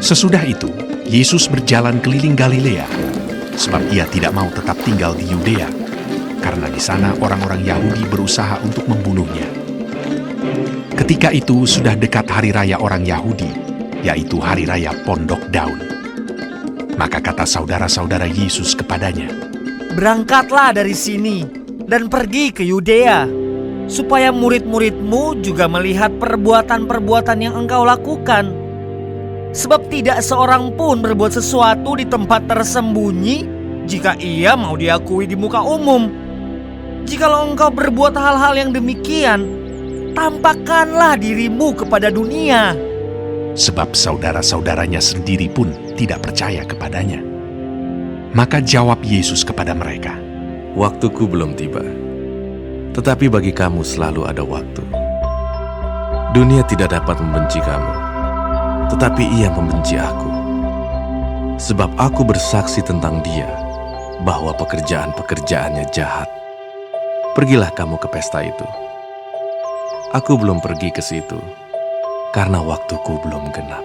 Sesudah itu, Yesus berjalan keliling Galilea, sebab ia tidak mau tetap tinggal di Yudea, karena di sana orang-orang Yahudi berusaha untuk membunuhnya. Ketika itu sudah dekat hari raya orang Yahudi, yaitu hari raya Pondok Daun. Maka kata saudara-saudara Yesus kepadanya, "Berangkatlah dari sini dan pergi ke Yudea, supaya murid-muridmu juga melihat perbuatan-perbuatan yang engkau lakukan. Sebab tidak seorang pun berbuat sesuatu di tempat tersembunyi jika ia mau diakui di muka umum. Jikalau engkau berbuat hal-hal yang demikian, tampakkanlah dirimu kepada dunia." Sebab saudara-saudaranya sendiri pun tidak percaya kepadanya. Maka jawab Yesus kepada mereka, "Waktuku belum tiba, tetapi bagi kamu selalu ada waktu. Dunia tidak dapat membenci kamu, tetapi ia membenci aku. Sebab aku bersaksi tentang dia, bahwa pekerjaan-pekerjaannya jahat. Pergilah kamu ke pesta itu. Aku belum pergi ke situ, karena waktuku belum genap."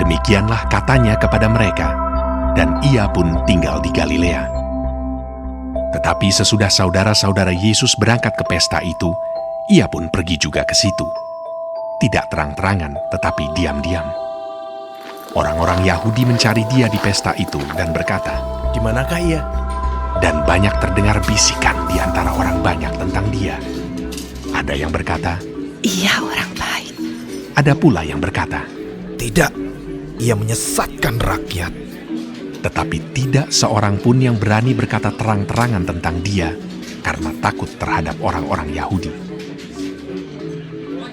Demikianlah katanya kepada mereka, dan ia pun tinggal di Galilea. Tetapi sesudah saudara-saudara Yesus berangkat ke pesta itu, ia pun pergi juga ke situ. Tidak terang-terangan, tetapi diam-diam. Orang-orang Yahudi mencari dia di pesta itu dan berkata, "Di manakah ia?" Dan banyak terdengar bisikan di antara orang banyak tentang dia. Ada yang berkata, "Ia orang baik." ada pula yang berkata, "Tidak, ia menyesatkan rakyat." tetapi tidak seorang pun yang berani berkata terang-terangan tentang dia karena takut terhadap orang-orang Yahudi.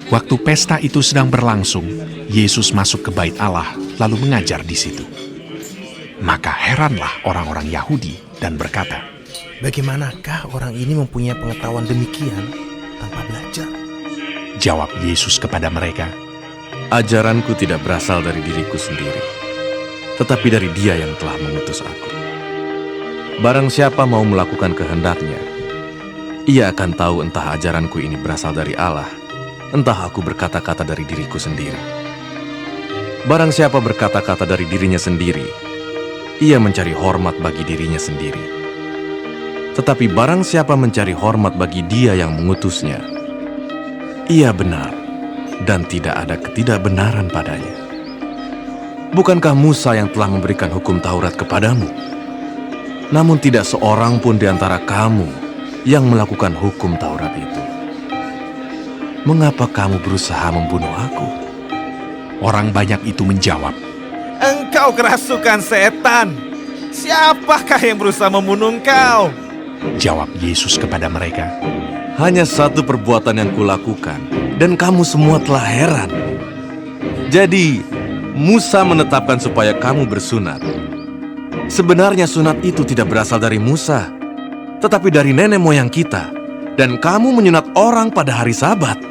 Waktu pesta itu sedang berlangsung, Yesus masuk ke bait Allah lalu mengajar di situ. Maka heranlah orang-orang Yahudi dan berkata, "Bagaimanakah orang ini mempunyai pengetahuan demikian tanpa belajar?" Jawab Yesus kepada mereka, Ajaranku tidak berasal dari diriku sendiri, tetapi dari Dia yang telah mengutus aku. Barang siapa mau melakukan kehendaknya, ia akan tahu entah ajaranku ini berasal dari Allah, entah aku berkata-kata dari diriku sendiri. Barang siapa berkata-kata dari dirinya sendiri, ia mencari hormat bagi dirinya sendiri. Tetapi barang siapa mencari hormat bagi Dia yang mengutusnya, ia benar dan tidak ada ketidakbenaran padanya. Bukankah Musa yang telah memberikan hukum Taurat kepadamu? Namun tidak seorang pun di antara kamu yang melakukan hukum Taurat itu. Mengapa kamu berusaha membunuh aku?" orang banyak itu menjawab, Engkau kerasukan setan. Siapakah yang berusaha membunuh engkau? Jawab Yesus kepada mereka, Hanya satu perbuatan yang kulakukan, dan kamu semua telah heran. Jadi, Musa menetapkan supaya kamu bersunat. Sebenarnya sunat itu tidak berasal dari Musa, tetapi dari nenek moyang kita, dan kamu menyunat orang pada hari Sabat.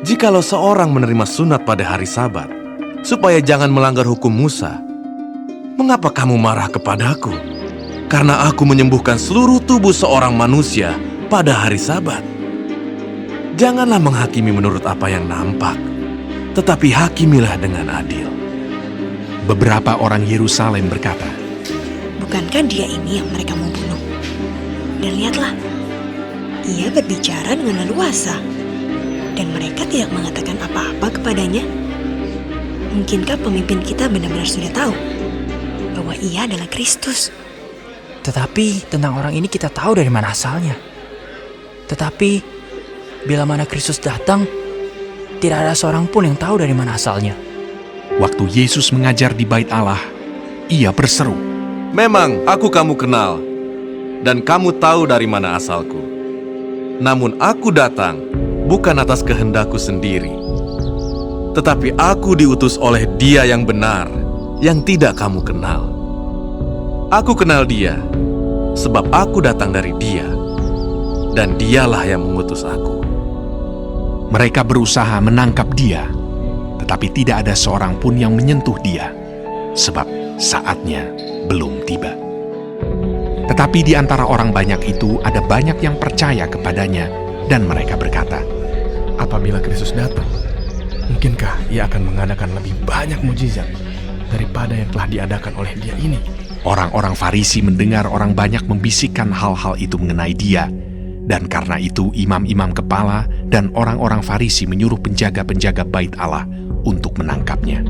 Jikalau seorang menerima sunat pada hari Sabat, supaya jangan melanggar hukum Musa, mengapa kamu marah kepadaku? Karena aku menyembuhkan seluruh tubuh seorang manusia pada hari Sabat. Janganlah menghakimi menurut apa yang nampak, tetapi hakimilah dengan adil. beberapa orang Yerusalem berkata, Bukankah dia ini yang mereka mau bunuh? Dan lihatlah, ia berbicara dengan leluasa, dan mereka tidak mengatakan apa-apa kepadanya. Mungkinkah pemimpin kita benar-benar sudah tahu bahwa ia adalah Kristus? Tetapi tentang orang ini kita tahu dari mana asalnya. Tetapi bila mana Kristus datang, tidak ada seorang pun yang tahu dari mana asalnya. Waktu Yesus mengajar di bait Allah, ia berseru, Memang aku kamu kenal, dan kamu tahu dari mana asalku. Namun aku datang bukan atas kehendakku sendiri, tetapi aku diutus oleh Dia yang benar, yang tidak kamu kenal. Aku kenal Dia, sebab aku datang dari Dia, dan Dialah yang mengutus aku. mereka berusaha menangkap dia, tetapi tidak ada seorang pun yang menyentuh dia, sebab saatnya belum tiba. Tetapi di antara orang banyak itu ada banyak yang percaya kepadanya, dan mereka berkata, Apabila Kristus datang, Mungkinkah ia akan mengadakan lebih banyak mujizat daripada yang telah diadakan oleh dia ini? Orang-orang Farisi mendengar orang banyak membisikkan hal-hal itu mengenai dia, dan karena itu imam-imam kepala dan orang-orang Farisi menyuruh penjaga-penjaga bait Allah untuk menangkapnya.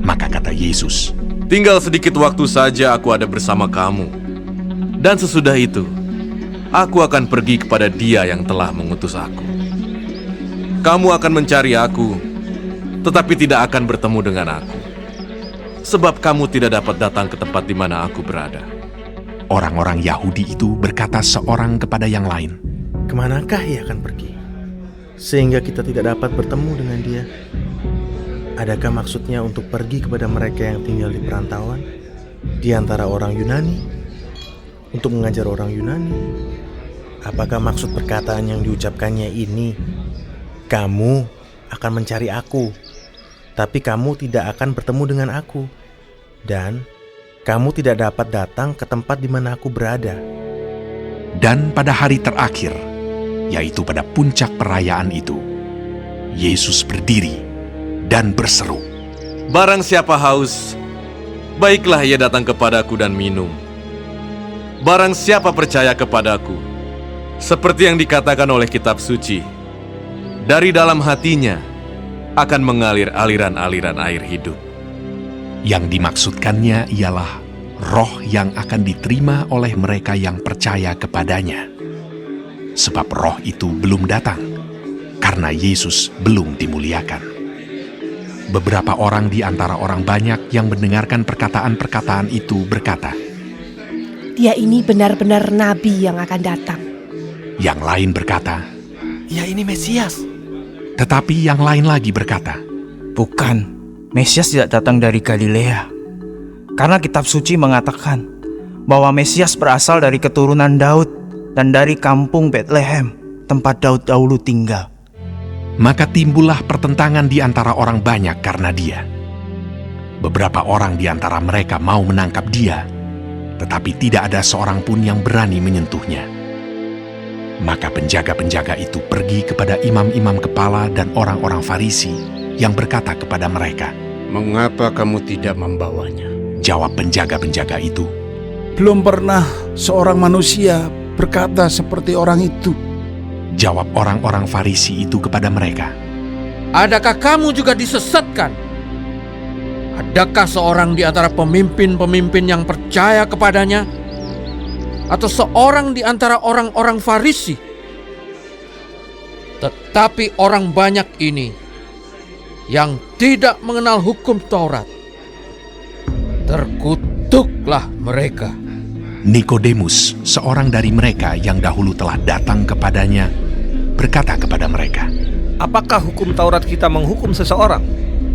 Maka kata Yesus, Tinggal sedikit waktu saja aku ada bersama kamu. Dan sesudah itu, aku akan pergi kepada Dia yang telah mengutus aku. Kamu akan mencari aku, tetapi tidak akan bertemu dengan aku. Sebab kamu tidak dapat datang ke tempat di mana aku berada. orang-orang Yahudi itu berkata seorang kepada yang lain, Kemanakah ia akan pergi? Sehingga kita tidak dapat bertemu dengan dia. Adakah maksudnya untuk pergi kepada mereka yang tinggal di perantauan, di antara orang Yunani, untuk mengajar orang Yunani? Apakah maksud perkataan yang diucapkannya ini, kamu akan mencari aku, tapi kamu tidak akan bertemu dengan aku, dan kamu tidak dapat datang ke tempat di mana aku berada? Dan pada hari terakhir, yaitu pada puncak perayaan itu, Yesus berdiri dan berseru, Barang siapa haus, baiklah ia datang kepadaku dan minum. Barang siapa percaya kepadaku, seperti yang dikatakan oleh kitab suci, dari dalam hatinya akan mengalir aliran-aliran air hidup. Yang dimaksudkannya ialah roh yang akan diterima oleh mereka yang percaya kepadanya. Sebab roh itu belum datang, karena Yesus belum dimuliakan. Beberapa orang di antara orang banyak yang mendengarkan perkataan-perkataan itu berkata, Dia ini benar-benar nabi yang akan datang. yang lain berkata, Ya, ini Mesias. tetapi yang lain lagi berkata, Bukan, Mesias tidak datang dari Galilea. Karena kitab suci mengatakan bahwa Mesias berasal dari keturunan Daud dan dari kampung Bethlehem, tempat Daud dahulu tinggal. Maka timbullah pertentangan di antara orang banyak karena dia. Beberapa orang di antara mereka mau menangkap dia, tetapi tidak ada seorang pun yang berani menyentuhnya. Maka penjaga-penjaga itu pergi kepada imam-imam kepala dan orang-orang Farisi yang berkata kepada mereka, Mengapa kamu tidak membawanya? Jawab penjaga-penjaga itu, Belum pernah seorang manusia berkata seperti orang itu. Jawab orang-orang Farisi itu kepada mereka, Adakah kamu juga disesatkan? Adakah seorang di antara pemimpin-pemimpin yang percaya kepadanya? Atau seorang di antara orang-orang Farisi? Tetapi orang banyak ini yang tidak mengenal hukum Taurat, terkutuklah mereka. Nikodemus, seorang dari mereka yang dahulu telah datang kepadanya, berkata kepada mereka, Apakah hukum Taurat kita menghukum seseorang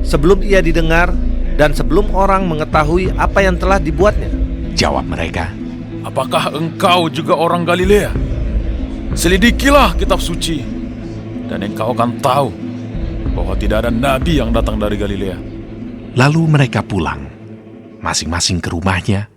sebelum ia didengar dan sebelum orang mengetahui apa yang telah dibuatnya? Jawab mereka, Apakah engkau juga orang Galilea? Selidikilah kitab suci, dan engkau akan tahu bahwa tidak ada nabi yang datang dari Galilea. Lalu mereka pulang, masing-masing ke rumahnya,